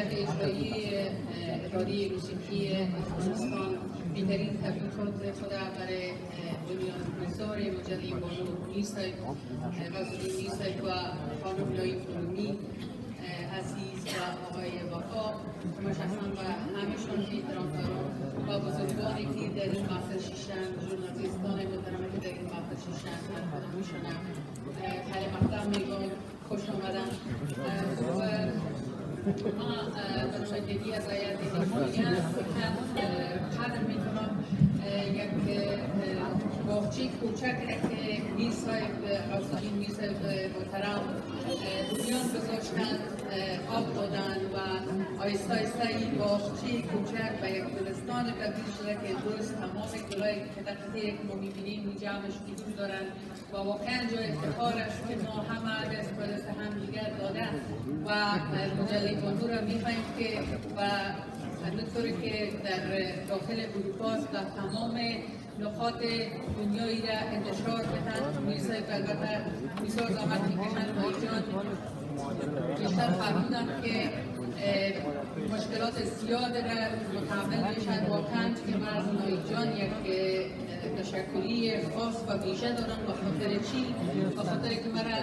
هیئت اجرایی اتحادیه موسیقی افغانستان بهترین تبریکات خود برای بنیان گذار مجله بانو میرصاحب غزالی میرصاحب و خانم نایی فرومی عزیز و آقای وفا مشخصا و همه‌شان احترام دارم و بزرگانی که در این محفل شیشتن ژورنالیستان محترمی که در این محفل شیشتن میشنم خیلی مقدم میگم خوش آمدن ما برنامه‌ریزی از هیئت اجرایی قدر میکنم یک باغچه کوچک که میرصاحب غزالی میرصاحب محترم بنیان گذاشتن آب دادن و آهسته آهسته این باغچه کوچک و یک گلستان تبدیل شده که درست تمام گلای دقیقه که ما میبینیم اینجا همش حضور دارن و واقعا جای افتخارش که ما همه دست هم دیگر داده و مجله بانو را میخواهیم که و همونطوری که در داخل اروپا و تمام نقاط دنیایی را انتشار بدن میرصاحب البته بسیار زحمت میکشند و ایجاد بیشتر فرمودن که مشکلات زیاد را متحمل بشن واقعا که من از نایی جان یک تشکری خاص و ویژه دارم به خاطر چی؟ به خاطر که مرا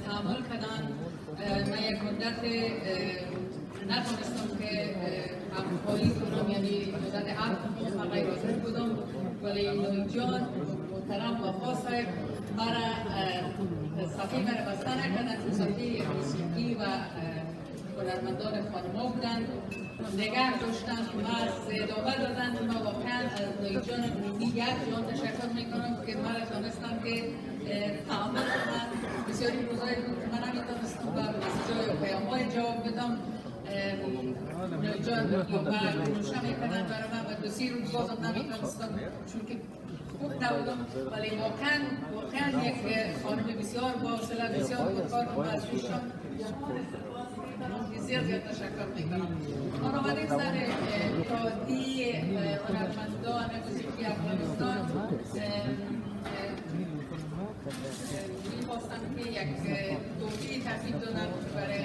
تحمل کردن من یک مدت نتونستم که همکاری کنم یعنی مدت 7 ماه غیر حاضر بودم ولی نایی جان محترم وفا صاحب مرا صفحه مرا بسته نکردن چون صفحه موسیقی و هنرمندان خانما بودن نگه داشتن مرز ادامه دادن ما واقعا از نایی جان یک جان تشکر میکنم که مرا دانستم که تحمل کنم بسیاری روزایی بود که من نمیتونستم به مسیجای و پیام‌های جواب بدم نایی جان روشن میکنن برای من و 2-3 روز بازم نمیتونستم چون که خوب نبودم ولی واقعا یک خانم بسیار باحوصله بسیار خودکار و از ایشان بسیار زیاد تشکر میکنم. ما آمدیم سر اتحادیه هنرمندان موسیقی افغانستان میخواستم که یک توضیح ترتیب دادم برای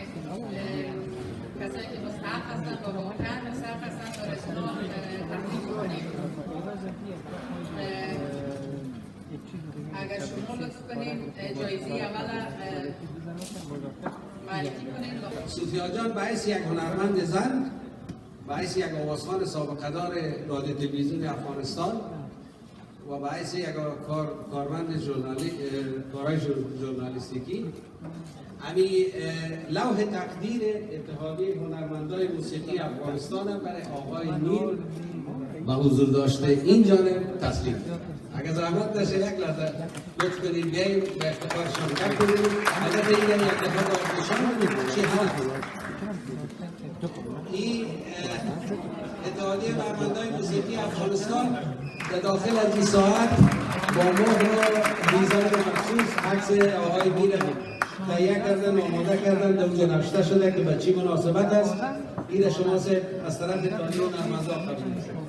کسایی که مستحق هستند و واقعا مستحق هستند و رسانه تقدیم کنیم. اگر شما لطف کنیم جایزه اول معرفی کنیم. صوفیا جان به حیث یک هنرمند زن به حیث یک آوازخوان سابقه دار رادیو تلویزیون افغانستان و به حیث یک کارمند کارهای ژورنالیستیکی همین لوح تقدیر اتحادیه هنرمندان موسیقی افغانستان برای آقای نور و حضور داشته این جانب تسلیم. اگر زحمت نشه یک لحظه لطف کنید بیاییم به افتخارشان کم کنیم. البته این یک افتخار آتشان چی هست این اتحادیه هنرمندان موسیقی افغانستان در داخل از این ساعت با مهر و میزان مخصوص عکس آقای میر تهیه کردن و آماده کردن در اونجا نوشته شده که به چی مناسبت است این شما از طرف اتحادیه هنرمندان قبول می‌کنید.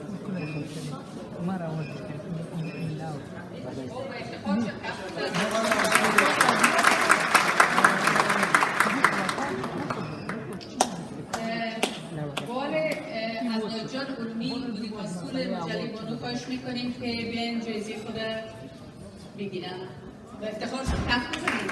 از نایی جان علمی مدیر مسئول مجله بانو خواهش میکنیم که بیاین جایزه خود بگیرن و افتخارشون کف بزنید.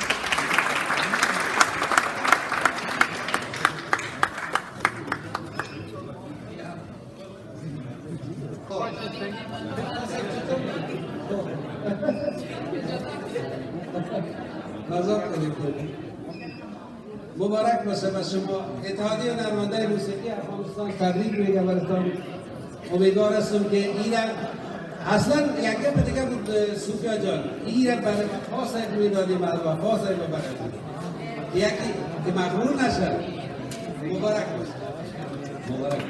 مبارک باشه به شما. اتحادیه هنرمندان موسیقی افغانستان تبریک میگم براتون. امیدوار هستم که این اصلا یک گپ دیگه بود صوفیا جان این برای وفا صاحب میدادیم از وفا صاحب براتون یکی که مغرور نشه. مبارک باشه. مبارک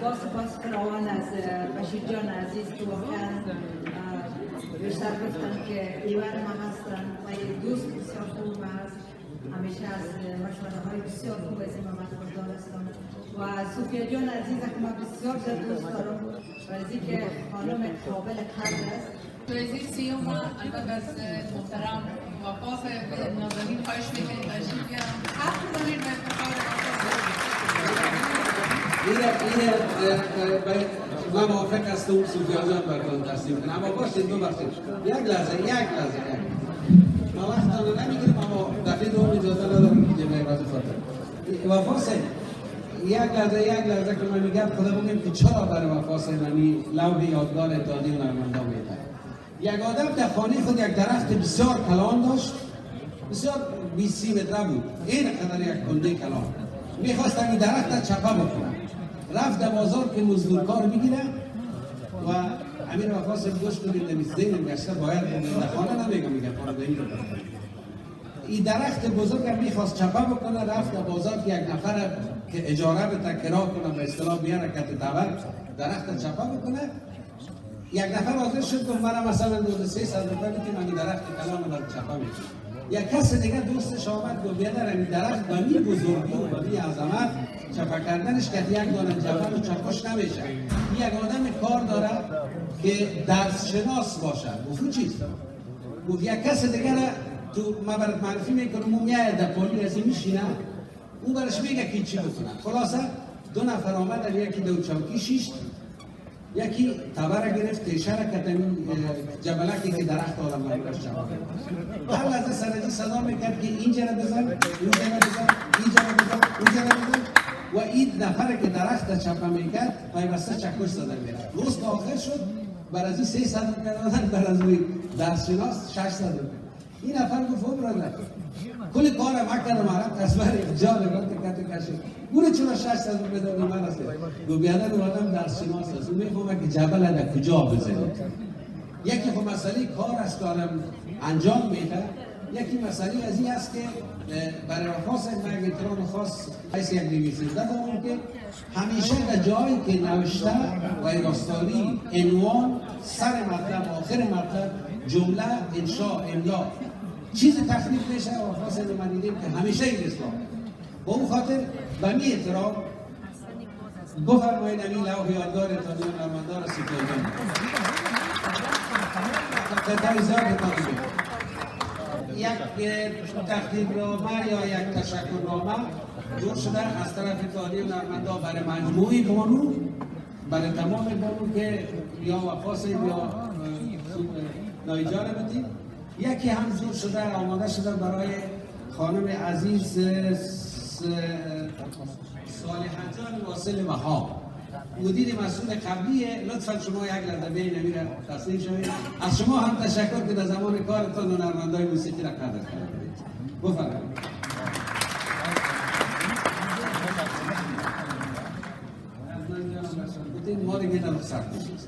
با سپاس فراوان از بشیر جان عزیز که واقعا بیشتر گفتن که دیوار ما هستن و یک دوست بسیار خوب هست. همیشه از مشورده های بسیار خوب از این محمد خوشدار هستم و صوفیا جان عزیز که من بسیار زیاد دوست دارم و از اینکه خانم قابل قدر است. جایزه سیوم البته از محترم وفا صاحب نازنین خواهش میکنیم تشریف بیارم. حرف بزنید من موافق هستم صوفیا جان براتون تسلیم کنم، اما باشید ببخشید یک لحظه ما وقتتان رو نمیگیریم، اما دفعه دوم اجازه ندارم که مهرات خاطر وفا سید یک لحظه که من میگم خدا بگیم که چرا برای وفا سیدانی لوح یادگار اتحادیه هنرمندان میده. یک آدم در خانه خود یک درخت بسیار کلان داشت، بسیار 20 متر بود، این قدر یک کنده کلان. میخواست این درخت چپه بکنه، رفت در بازار که مزدور کار بگیره و امیر وفا صاحب گوش کنید نمیستین گشته باید در خانه نمیگم میگه خانه در اینجا این درخت بزرگ میخواست چپه بکنه، رفت در بازار که یک نفر که اجاره بده کرا کنه به اصطلاح بیاره کت تبر درخت چپه بکنه. یک نفر حاضر شد که من مثلا 300 روپیه میتونم این درخت کلام رو چپه میکنم. یک کس دیگه دوستش آمد و بیادر این درخت به می بزرگی و به می عظمت چپه کردنش که یک دانه جبل و چپش نمیشه. یک آدم کار داره که درس شناس باشه. گفت چیست؟ گفت یک کس دیگه تو ما برات معرفی میکنم اون میاد در پالی از این میشینه اون برش میگه که چی بکنه. خلاصه دو نفر آمد یکی دو چوکی شیشت، یکی تبر گرفت تیشه را کتن جبلکی که درخت آدم برکش چپا هر لحظه سرجی صدا میکرد که اینجا را بزن، اونجا را بزن، اینجا را بزن، اونجا را بزن و این نفر که درخت چپا میکرد پیوسته چکش زدن میرد. روز که آخر شد بر از این 300 روپیه دادن، بر از این درسشناس 600 روپیه. این نفر گفت او برادر کل کار ما کردم عرب تصویر جان رفت کت کشید گوره چرا 600 روپیه دادی من است گو بیادر او آدم درسشناس است، او میفهمه که جبل در کجا بزنید. یکی خب مسئله کار است دارم انجام میده، یکی مسئله از این است که برای وفاس من احترام خاص حیث یک نویسنده دارم که همیشه در جایی که نوشته و راستاری عنوان سر مطلب آخر مطلب جمله انشاء املا چیز تخلیق میشه و وفاس من دیدیم که همیشه این اصلاح با اون خاطر به می احترام بفرمایید این لوح یادگار اتحادیه هنرمندان سیکلجان خدای زیاد یک تقدیرنامه یا یک تشکرنامه جور شده از طرف اتحادیه هنرمندان برای مجموعی بانو، برای تمام بانو که یا وفاس یا نایجا رو بدید. یکی هم جور شده آماده شده برای خانم عزیز صالحه جان واصل وهاب مدیر مسئول قبلیه. لطفا شما یک لحظه بین نمیره تصمیم شوید. از شما هم تشکر که در زمان کارتان هنرمندای موسیقی را قدر کردید. بفرمایید. از من جانم بسید ما دیگه در رخصت میشید.